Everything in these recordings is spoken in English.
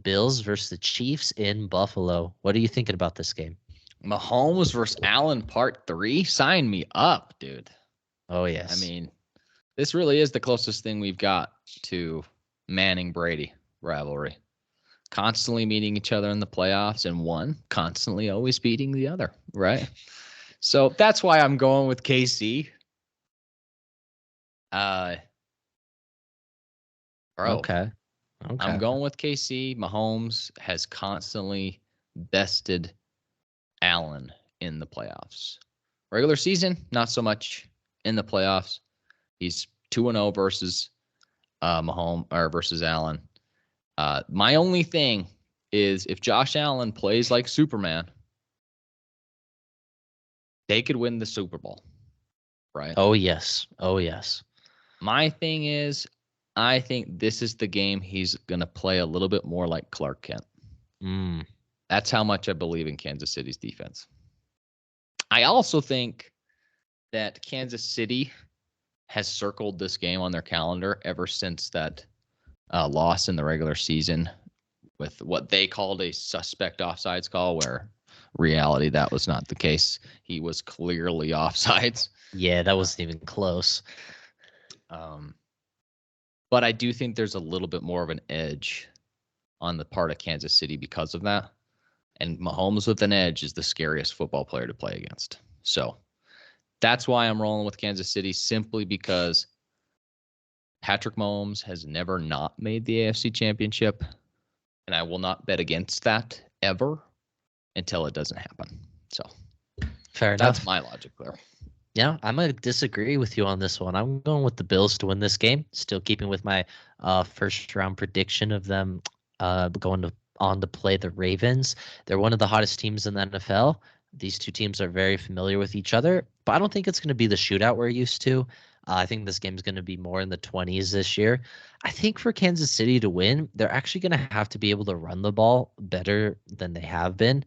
Bills versus the Chiefs in Buffalo. What are you thinking about this game? Mahomes versus Allen Part 3? Sign me up, dude. Oh, yes. I mean, this really is the closest thing we've got to Manning-Brady rivalry. Constantly meeting each other in the playoffs, and one constantly always beating the other, right? So that's why I'm going with KC. Okay. I'm going with KC. Mahomes has constantly bested Allen in the playoffs. Regular season, not so much. In the playoffs, he's 2-0 versus Mahomes or versus Allen. My only thing is if Josh Allen plays like Superman, they could win the Super Bowl, right? Oh, yes. Oh, yes. My thing is, I think this is the game he's going to play a little bit more like Clark Kent. That's how much I believe in Kansas City's defense. I also think that Kansas City has circled this game on their calendar ever since that loss in the regular season with what they called a suspect offsides call, where reality that was not the case. He was clearly offsides. Yeah, that wasn't even close. But I do think there's a little bit more of an edge on the part of Kansas City because of that. And Mahomes with an edge is the scariest football player to play against. So that's why I'm rolling with Kansas City, simply because Patrick Mahomes has never not made the AFC Championship, and I will not bet against that ever until it doesn't happen. So fair enough. That's my logic there. Yeah, I'm going to disagree with you on this one. I'm going with the Bills to win this game, still keeping with my first round prediction of them going on to play the Ravens. They're one of the hottest teams in the NFL. These two teams are very familiar with each other, but I don't think it's going to be the shootout we're used to. I think this game is going to be more in the 20s this year. I think for Kansas City to win, they're actually going to have to be able to run the ball better than they have been.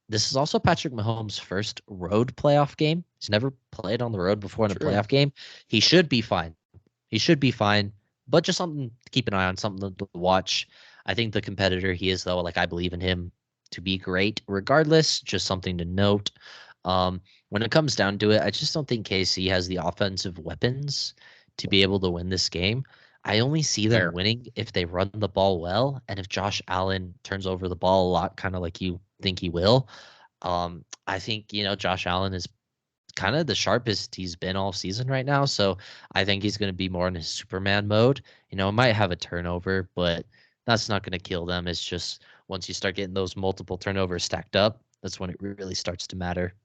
This is also Patrick Mahomes' first road playoff game. He's never played on the road before in a playoff game. He should be fine. But just something to keep an eye on, something to watch. I think the competitor he is, though, like I believe in him to be great regardless. Just something to note. When it comes down to it, I just don't think KC has the offensive weapons to be able to win this game. I only see them winning if they run the ball well and if Josh Allen turns over the ball a lot, kind of like you think he will. I think, Josh Allen is kind of the sharpest he's been all season right now. So I think he's going to be more in his Superman mode. Might have a turnover, but that's not going to kill them. It's just once you start getting those multiple turnovers stacked up, that's when it really starts to matter.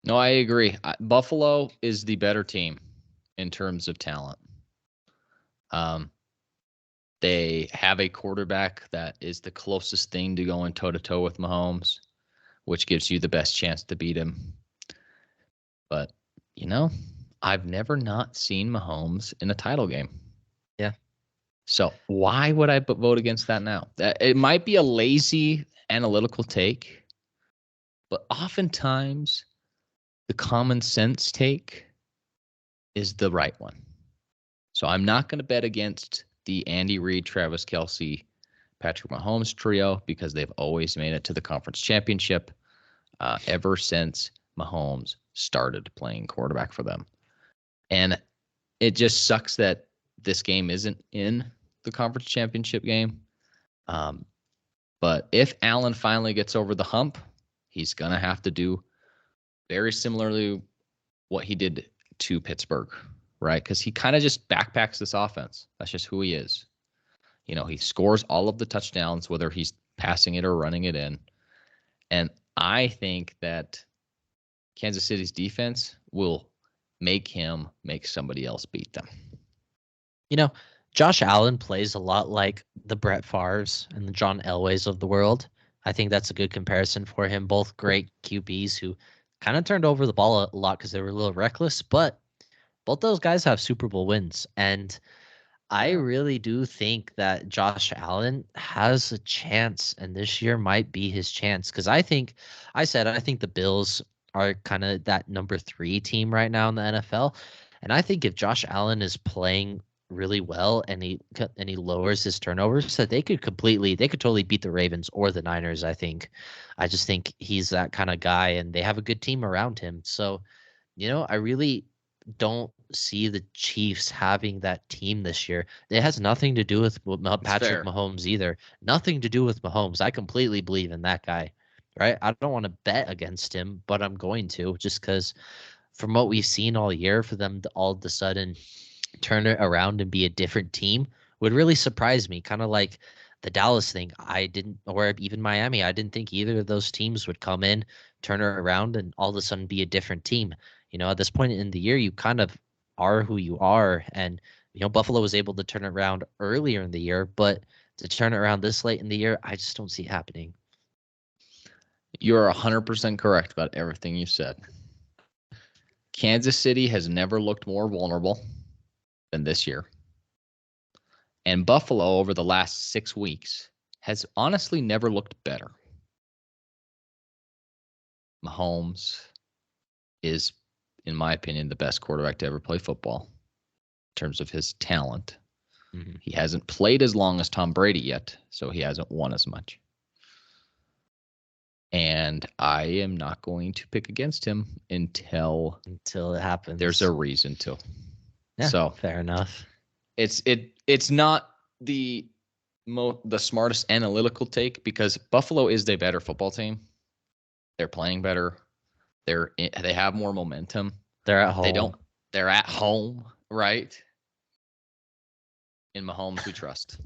No, I agree. Buffalo is the better team in terms of talent. They have a quarterback that is the closest thing to going toe-to-toe with Mahomes, which gives you the best chance to beat him. But, I've never not seen Mahomes in a title game. Yeah. So why would I vote against that now? It might be a lazy analytical take, but oftentimes the common sense take is the right one. So I'm not going to bet against the Andy Reid, Travis Kelce, Patrick Mahomes trio because they've always made it to the conference championship ever since Mahomes started playing quarterback for them. And it just sucks that this game isn't in the conference championship game. But if Allen finally gets over the hump, he's going to have to do very similarly what he did to Pittsburgh, right? Because he kind of just backpacks this offense. That's just who he is. He scores all of the touchdowns, whether he's passing it or running it in. And I think that Kansas City's defense will make him make somebody else beat them. Josh Allen plays a lot like the Brett Favres and the John Elways of the world. I think that's a good comparison for him. Both great QBs who kind of turned over the ball a lot because they were a little reckless, but both those guys have Super Bowl wins. And I really do think that Josh Allen has a chance, and this year might be his chance. Because I think the Bills are kind of that number 3 team right now in the NFL. And I think if Josh Allen is playing really well, and he lowers his turnovers, so they could totally beat the Ravens or the Niners. I just think he's that kind of guy, and they have a good team around him. So, I really don't see the Chiefs having that team this year. It has nothing to do with It's Patrick fair. Mahomes either. Nothing to do with Mahomes. I completely believe in that guy. Right? I don't want to bet against him, but I'm going to, just because from what we've seen all year, for them to all of a sudden turn it around and be a different team would really surprise me. Kind of like the Dallas thing. I didn't, or even Miami. I didn't think either of those teams would come in, turn it around, and all of a sudden be a different team. At this point in the year, you kind of are who you are. And, Buffalo was able to turn it around earlier in the year, but to turn it around this late in the year, I just don't see it happening. You're 100% correct about everything you said. Kansas City has never looked more vulnerable than this year. And Buffalo over the last 6 weeks has honestly never looked better. Mahomes is, in my opinion, the best quarterback to ever play football in terms of his talent. Mm-hmm. He hasn't played as long as Tom Brady yet, so he hasn't won as much. And I am not going to pick against him until it happens. There's a reason to. Yeah, so fair enough. It's not the smartest analytical take, because Buffalo is the better football team. They're playing better. They have more momentum. They're at home. They're at home, right? In Mahomes, we trust.